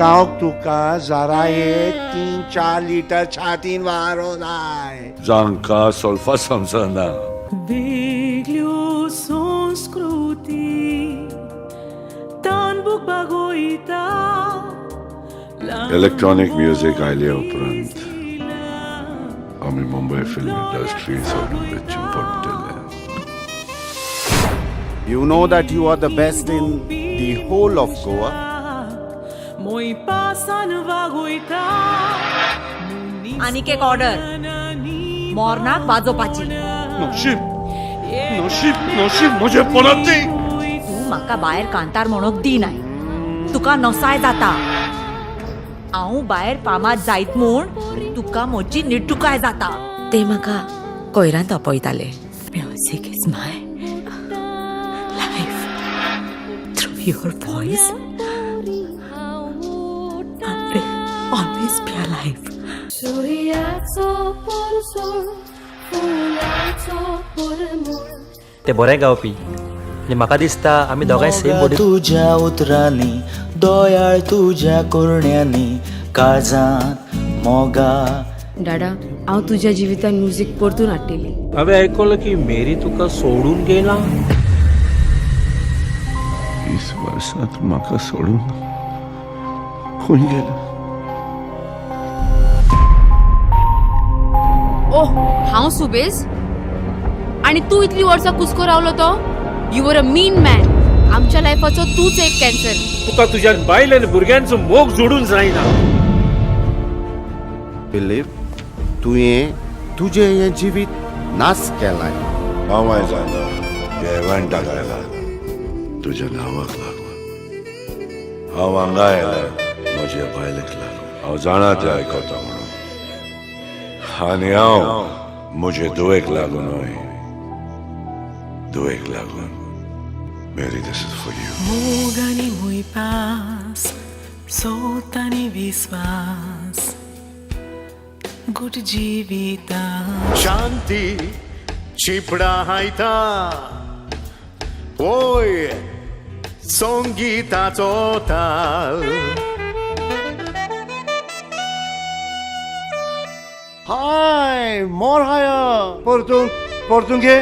सांग तुका जरा एक 3-4 लिटर छातीन वारो जाय जांका सोल्फा समजना वेगळ्यो संस्कृती तानबूक बागोयता इलेक्ट्रॉनिक म्युझिक आयले उपरांत आमी मुंबई फिल्म इंडस्ट्री सोडून वचून पडटले. You know that you are the best in the whole of Goa. मोई पासान वागोयता आनीक एक ऑर्डर मोरनाक वाजोवपाची. नशीब नशीब नशीब म्हजे पणाची. तू म्हाका भायर कांतार म्हणूक दिनाय. तुका नसाय जाता. हांव भायर फामाद जायत म्हूण तुका म्हजी निटुकाय जाता. ते म्हाका कोयरांत आपयताले. Music is my life. Through your voice I will always be alive. सूर्याचो परसोळ फुलांचो परमळ. ते बरें गावपी आनी म्हाका दिसता आमी दोगांय सेम बॉडी. तुझ्या उतरांनी दोयाळ तुझ्या कोरण्यांनी काळजांत मोगा. डाडा हांव तुज्या जिवितान म्युझिक परतून हाडटली. हांवें आयकलें की मेरी तुका सोडून गेला. 20 वर्सांत म्हाका सोडून खंय गेला. ओह हांव सुबेज आणि तू इतली वर्सां कुस्को रावलो तो. You are a mean man. आमच्या लायफाचो तूच एक कॅन्सर. तुका तुज्या बायल आनी भुरग्यांचो मोग जोडून जायना. Philip, तुवें तुजें हें जिवीत नास केलाय. हांव जालो ह्या इव्हेंटाक आयला तुज्या नांवाक लागून. हांव हांगा आयला म्हज्या बायलेक लागून. हांव जाणा तें आयकता म्हणून. आनी हांव म्हजे दुवेक लागून दुवेक लागून. मेरी दिस इज फॉर यू. मोग आनी मोई पास सोत आनी विस्वास गुट जिविता शांती चिपडा हायता ओय संगीताचो ताल. हाय मोर हाय परतून घे.